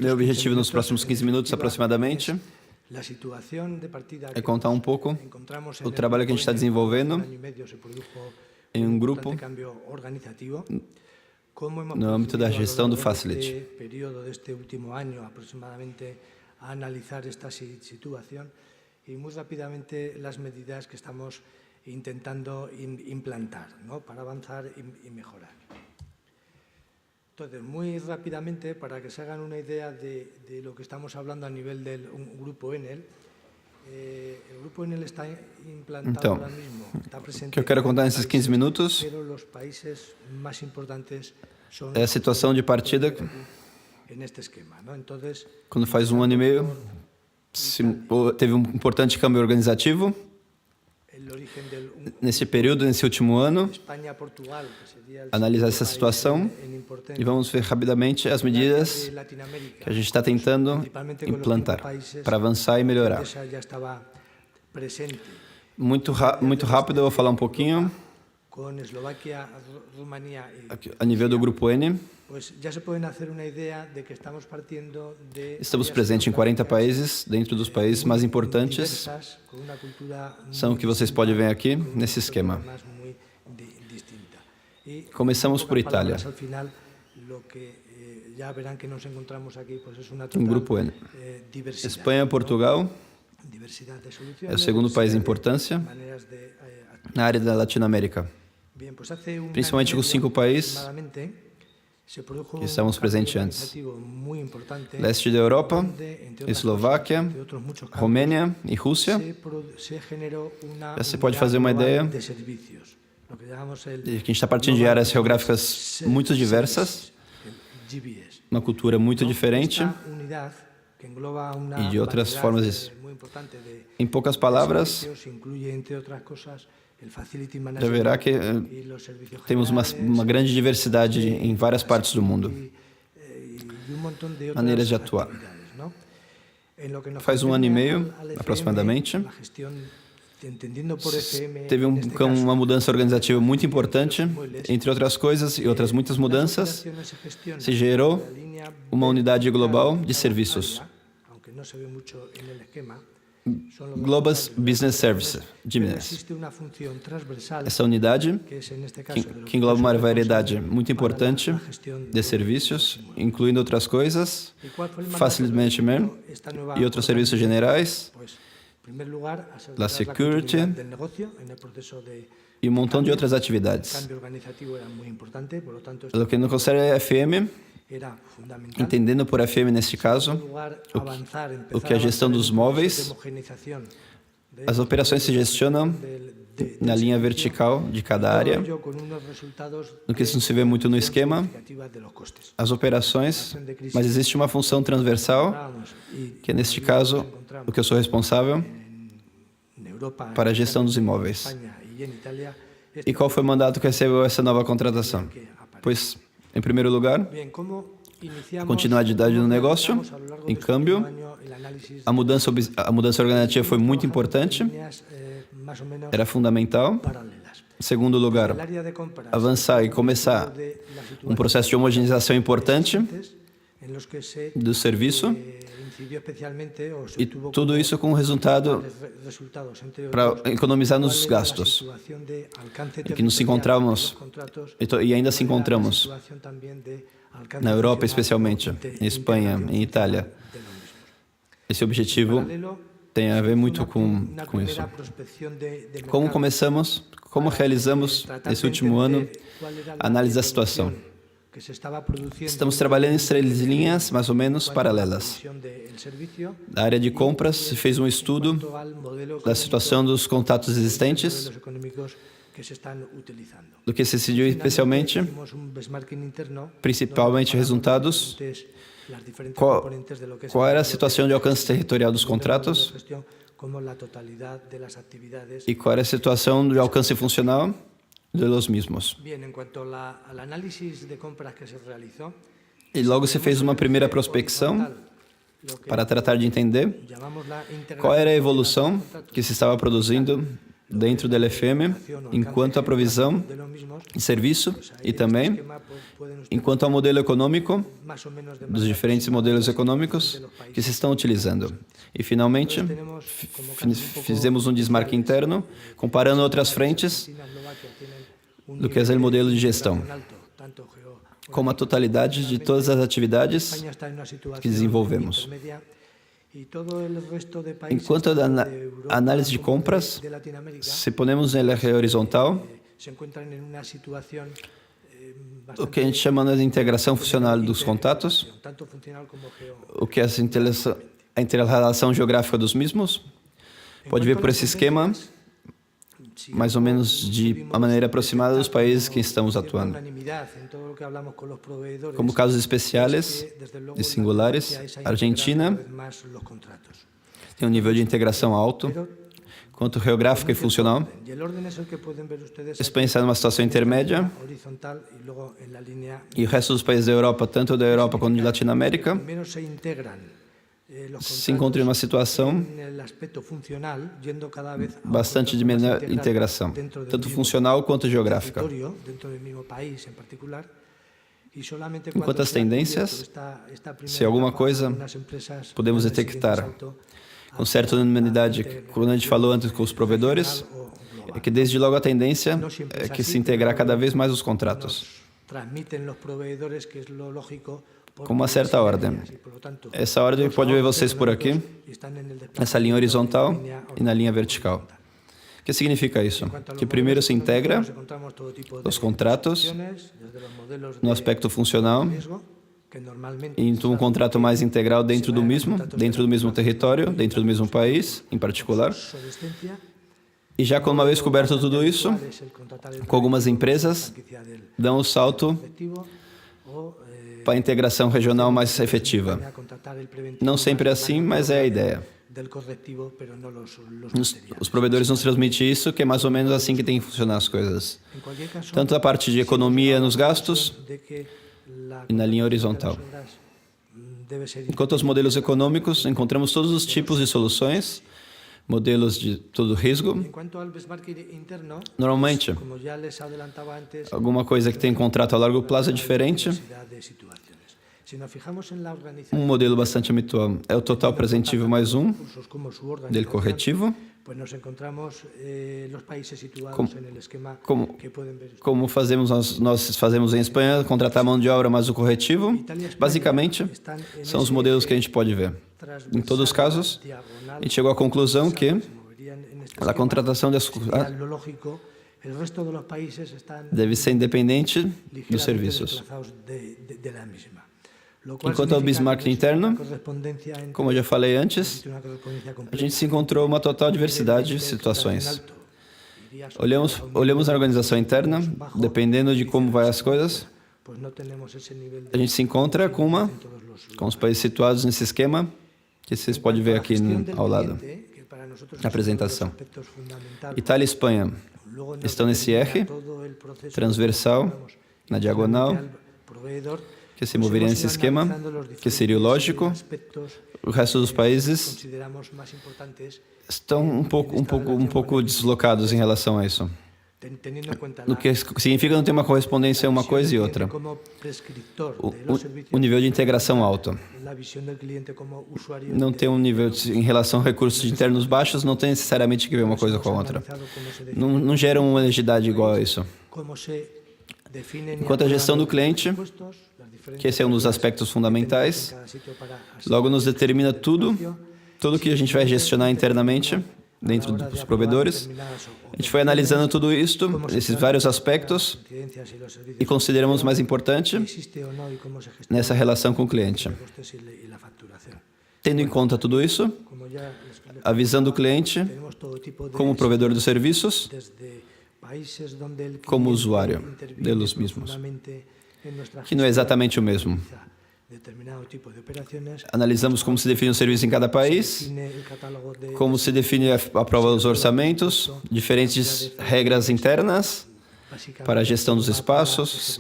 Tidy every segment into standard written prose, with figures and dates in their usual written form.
Meu objetivo nos próximos 15 minutos, aproximadamente, é contar um pouco o trabalho que a gente está desenvolvendo em um grupo no âmbito da gestão do Facility. Analizar esta situación y muy rápidamente las medidas que estamos intentando implantar, ¿no?, para avanzar y mejorar. Entonces, muy rápidamente, para que se hagan una idea de lo que estamos hablando a nivel del grupo Enel, el grupo Enel está implantado ahora mismo, está presente. O que eu quero contar nesses 15 minutos pero los países más importantes son é a situação de partida. Neste esquema, não? Entonces, quando faz 1 ano e meio, teve um importante câmbio organizativo. Nesse período, nesse último ano, analisar essa situação e vamos ver rapidamente as medidas que a gente está tentando implantar para avançar e melhorar. Muito rápido, eu vou falar um pouquinho a nível do Grupo N. Estamos presentes em 40 países. Dentro dos países mais importantes são o que vocês podem ver aqui nesse esquema. Começamos por Itália. Um Grupo N. Espanha, Portugal é o segundo país em importância na área da Latinoamérica. Principalmente os 5 países que estávamos presentes antes. Leste da Europa, Eslováquia, Romênia e Rússia. Você pode fazer uma ideia de que a gente está partindo de áreas geográficas muito diversas, uma cultura muito diferente e de outras formas. Em poucas palavras, já verá que temos uma grande diversidade em várias partes do mundo. Maneiras de atuar. Faz 1 ano e meio, aproximadamente, teve uma mudança organizativa muito importante. Entre outras coisas e outras muitas mudanças, se gerou uma unidade global de serviços. Global Business Service, GBS. Essa unidade, que engloba uma variedade muito importante de serviços, incluindo outras coisas, Facility Management e outros serviços generais, la Security e um montão de outras atividades. O que não considera FM, entendendo por FM, neste caso, o que é a gestão dos móveis, as operações se gestionam na linha vertical de cada área, no que isso não se vê muito no esquema, as operações, mas existe uma função transversal, que é, neste caso, o que eu sou responsável para a gestão dos imóveis. E qual foi o mandato que recebeu essa nova contratação? Pois, em primeiro lugar, a continuidade no negócio, em câmbio, a mudança organizativa foi muito importante, era fundamental. Em segundo lugar, avançar e começar um processo de homogeneização importante do serviço, e tudo isso com resultado para economizar nos gastos. E que nos encontramos, e ainda se encontramos, na Europa especialmente, em Espanha, em Itália. Esse objetivo tem a ver muito com isso. Como começamos, como realizamos esse último ano a análise da situação? Estamos trabalhando em 3 linhas, mais ou menos, paralelas. Na área de compras, se fez um estudo da situação dos contatos existentes, do que se decidiu especialmente, principalmente resultados, qual era a situação de alcance territorial dos contratos e qual era a situação de alcance funcional de los mismos. E logo se fez uma primeira prospecção para tratar de entender qual era a evolução que se estava produzindo dentro do LFM, enquanto a provisão de serviço e também enquanto ao modelo econômico, dos diferentes modelos econômicos que se estão utilizando. E, finalmente, fizemos um desmarque interno, comparando outras frentes do que é o modelo de gestão, como a totalidade de todas as atividades que desenvolvemos. Enquanto a análise de compras, se ponemos no LR horizontal, o que a gente chama de integração funcional dos contatos, o que é a interrelação geográfica dos mesmos, pode ver por esse esquema, mais ou menos de uma maneira aproximada dos países que estamos atuando. Como casos especiais e singulares, a Argentina tem um nível de integração alto, quanto geográfico e funcional. Espanha está numa situação intermédia, e o resto dos países da Europa, tanto da Europa quanto de Latinoamérica, se encontra em uma situação bastante de menor integração, tanto funcional quanto geográfica. Enquanto as tendências, se alguma coisa podemos detectar com certa unanimidade, quando a gente falou antes com os provedores, é que desde logo a tendência é que se integrar cada vez mais os contratos, com uma certa ordem. Essa ordem pode ver vocês por aqui, nessa linha horizontal e na linha vertical. O que significa isso? Que primeiro se integra os contratos no aspecto funcional, e um contrato mais integral dentro do mesmo território, dentro do mesmo país, em particular. E já uma vez coberto tudo isso, com algumas empresas, dão o salto para a integração regional mais efetiva. Não sempre é assim, mas é a ideia. Os provedores nos transmitem isso, que é mais ou menos assim que tem que funcionar as coisas. Tanto a parte de economia nos gastos e na linha horizontal. Enquanto aos modelos econômicos, encontramos todos os tipos de soluções, modelos de todo risco. Normalmente, alguma coisa que tem contrato a largo prazo é diferente. Um modelo bastante habitual é o total presentível mais um, del corretivo. Como nós fazemos em Espanha, contratar mão de obra mais o corretivo, basicamente, são os modelos que a gente pode ver. Em todos os casos, a gente chegou à conclusão que a contratação deve ser independente dos serviços. Enquanto ao benchmark interno, como eu já falei antes, a gente se encontrou uma total diversidade de situações. Olhamos a organização interna, dependendo de como vai as coisas, a gente se encontra com os países situados nesse esquema, que vocês podem ver aqui ao lado, na apresentação. Itália e Espanha estão nesse R, transversal, na diagonal, que se moveria nesse esquema, que seria o lógico. O resto dos países estão um pouco deslocados em relação a isso. O que significa não ter uma correspondência uma coisa e outra. O nível de integração alto. Não tem um nível em relação a recursos internos baixos, não tem necessariamente que ver uma coisa com a outra. Não gera uma legitimidade igual a isso. Enquanto a gestão do cliente, que esse é um dos aspectos fundamentais, logo nos determina tudo que a gente vai gestionar internamente, dentro dos provedores. A gente foi analisando tudo isto, esses vários aspectos, e consideramos mais importante nessa relação com o cliente. Tendo em conta tudo isso, avisando o cliente como provedor dos serviços, como usuário deles mesmos, que não é exatamente o mesmo. Analisamos como se define o serviço em cada país, como se define a prova dos orçamentos, diferentes regras internas para a gestão dos espaços,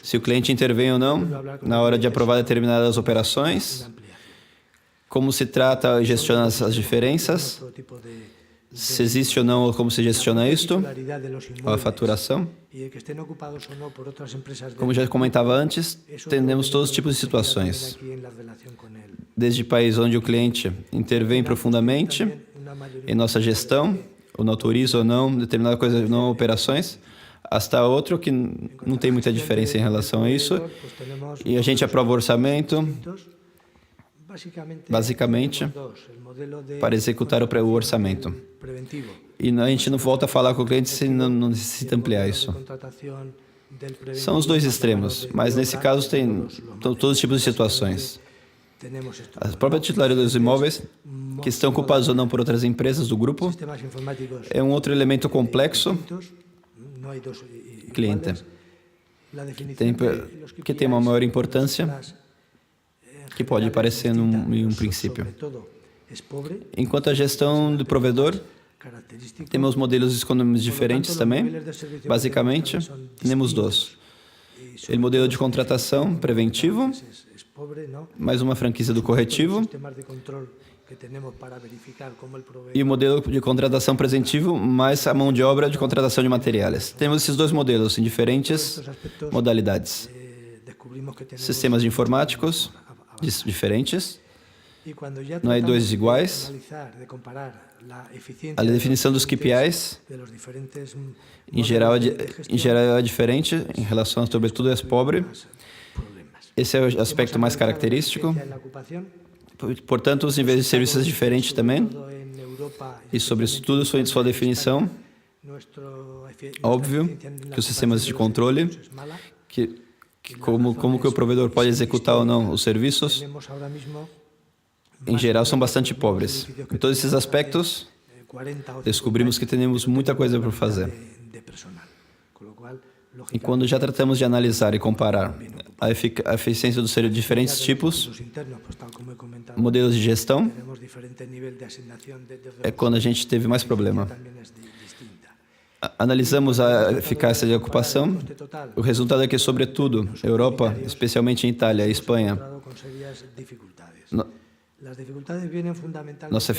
se o cliente intervém ou não na hora de aprovar determinadas operações, como se trata e gestiona as diferenças se existe ou não, ou como se gestiona isto, a faturação. Como já comentava antes, temos todos os tipos de situações. Desde países onde o cliente intervém profundamente em nossa gestão, ou não autoriza ou não determinada coisa, não operações, hasta outro que não tem muita diferença em relação a isso. E a gente aprova o orçamento, basicamente, para executar o orçamento. E a gente não volta a falar com o cliente se não necessita ampliar isso. São os dois extremos, mas nesse caso tem todos os tipos de situações. A própria titularidade dos imóveis, que estão ocupados ou não por outras empresas do grupo, é um outro elemento complexo, cliente, que tem uma maior importância, que pode parecer em um princípio. Enquanto a gestão do provedor, temos modelos econômicos diferentes também. Basicamente, temos dois. O modelo de contratação preventivo, mais uma franquia do corretivo, e o modelo de contratação preventivo, mais a mão de obra de contratação de materiais. Temos esses dois modelos em diferentes modalidades. Sistemas de informáticos diferentes, não é dois iguais. A definição dos KPIs, em geral é diferente, em relação, sobretudo, às pobres. Esse é o aspecto mais característico. Portanto, os níveis de serviços são diferentes também. E sobre isso tudo, sua definição, óbvio que os sistemas de controle, como que o provedor pode executar ou não os serviços, em geral, são bastante pobres. Em todos esses aspectos, descobrimos que temos muita coisa para fazer. E quando já tratamos de analisar e comparar a eficiência dos diferentes tipos, modelos de gestão, é quando a gente teve mais problema. Analisamos a eficácia de ocupação. O resultado é que, sobretudo, Europa, especialmente em Itália e Espanha, nossa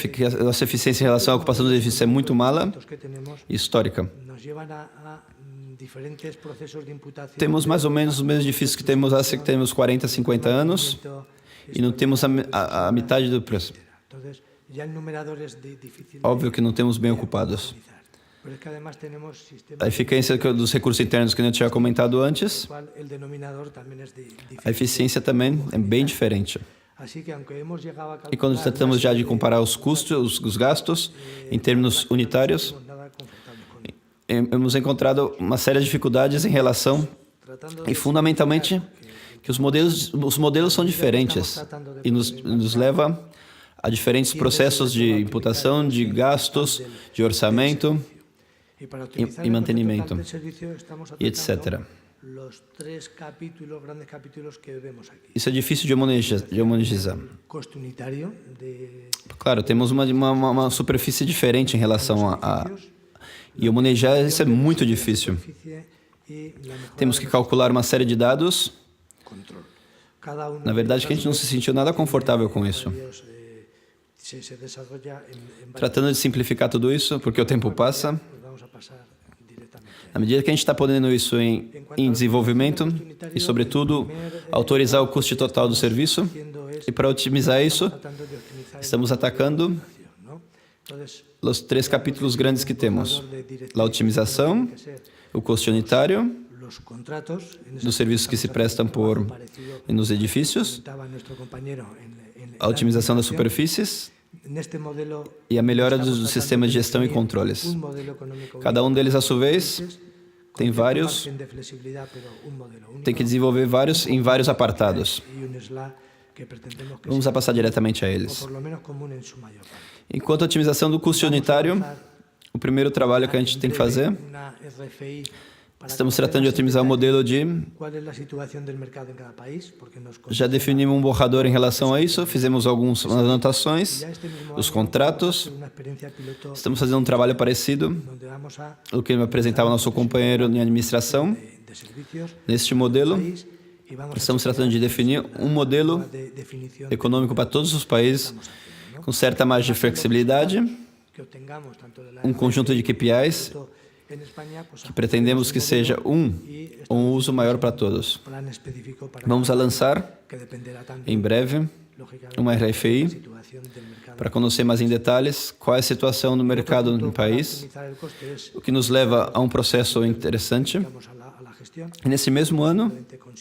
eficiência em relação à ocupação dos edifícios é muito mala e histórica. Temos mais ou menos os mesmos edifícios que temos 40, 50 anos e não temos a metade do preço. Óbvio que não temos bem ocupados. A eficiência dos recursos internos que eu tinha comentado antes, a eficiência também é bem diferente. E quando tratamos já de comparar os custos, os gastos, em termos unitários, hemos encontrado uma série de dificuldades em relação, e fundamentalmente, que os modelos são diferentes e nos leva a diferentes processos de imputação, de gastos, de orçamento e mantenimento, e etc. Isso é difícil de homogeneizar. Claro, temos uma superfície diferente em relação a... E homogeneizar isso é muito difícil. Temos que calcular uma série de dados. Na verdade, que a gente não se sentiu nada confortável com isso. Tratando de simplificar tudo isso, porque o tempo passa, à medida que a gente está podendo isso em desenvolvimento e, sobretudo, autorizar o custo total do serviço, e para otimizar isso, estamos atacando os 3 capítulos grandes que temos: a otimização, o custo unitário, dos serviços que se prestam nos edifícios, a otimização das superfícies e a melhora dos sistemas de gestão e controles. Cada um deles, a sua vez, tem que desenvolver vários em vários apartados. Vamos passar diretamente a eles. Enquanto a otimização do custo unitário, o primeiro trabalho que a gente tem que fazer, estamos tratando de otimizar o modelo de... Já definimos um borrador em relação a isso, fizemos algumas anotações, os contratos. Estamos fazendo um trabalho parecido ao que me apresentava nosso companheiro em administração. Neste modelo, estamos tratando de definir um modelo econômico para todos os países, com certa margem de flexibilidade, um conjunto de KPIs que pretendemos que seja um uso maior para todos. Vamos a lançar, em breve, uma RFI para conhecer mais em detalhes qual é a situação do mercado no país, o que nos leva a um processo interessante. E nesse mesmo ano,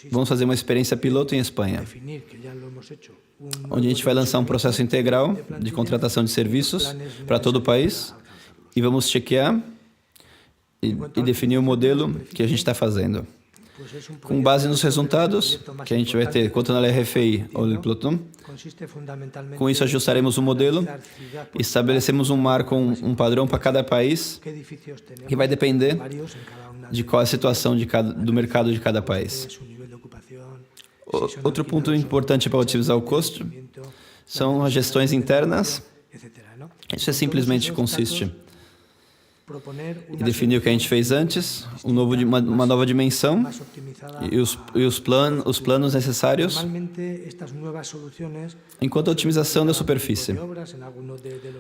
vamos fazer uma experiência piloto em Espanha, onde a gente vai lançar um processo integral de contratação de serviços para todo o país e vamos chequear e definir o modelo que a gente está fazendo. Com base nos resultados que a gente vai ter, quanto na RFI ou no piloto, com isso ajustaremos o modelo e estabelecemos um marco, um padrão para cada país, que vai depender de qual é a situação do mercado de cada país. Outro ponto importante para otimizar o custo são as gestões internas. Isso simplesmente consiste em definir o que a gente fez antes, uma nova dimensão e os planos necessários, enquanto a otimização da superfície,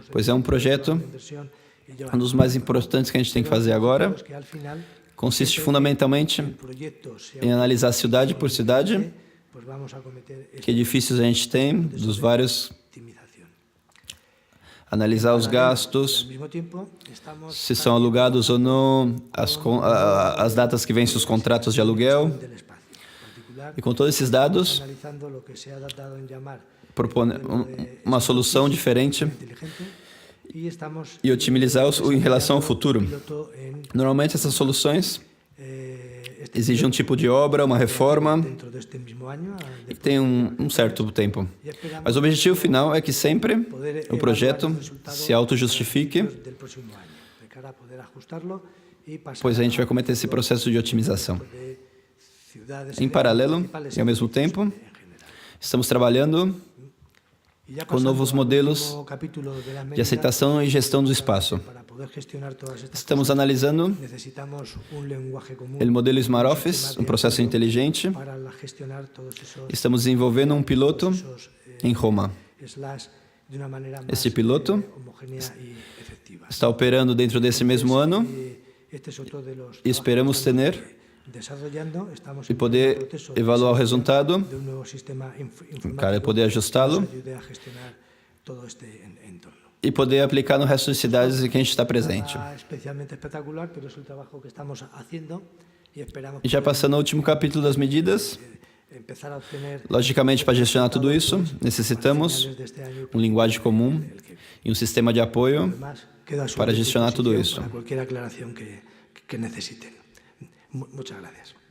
pois é um projeto, um dos mais importantes que a gente tem que fazer agora, consiste fundamentalmente em analisar cidade por cidade, que edifícios a gente tem, dos vários, analisar os gastos, se são alugados ou não, as datas que vencem os contratos de aluguel. E com todos esses dados, propor uma solução diferente e otimizar em relação ao futuro. Normalmente essas soluções exigem um tipo de obra, uma reforma, e tem um certo tempo. Mas o objetivo final é que sempre o projeto se auto-justifique, pois a gente vai cometer esse processo de otimização. Em paralelo, e ao mesmo tempo, estamos trabalhando com novos modelos de aceitação e gestão do espaço. Estamos analisando o modelo Smart Office, um processo inteligente. Estamos desenvolvendo um piloto em Roma. Esse piloto está operando dentro desse mesmo ano e esperamos ter e poder avaliar o resultado, para poder ajustá-lo e poder aplicar no resto das cidades em que a gente está presente. E já passando ao último capítulo das medidas, logicamente, para gestionar tudo isso, necessitamos uma linguagem comum e um sistema de apoio para gestionar tudo isso. Muchas gracias.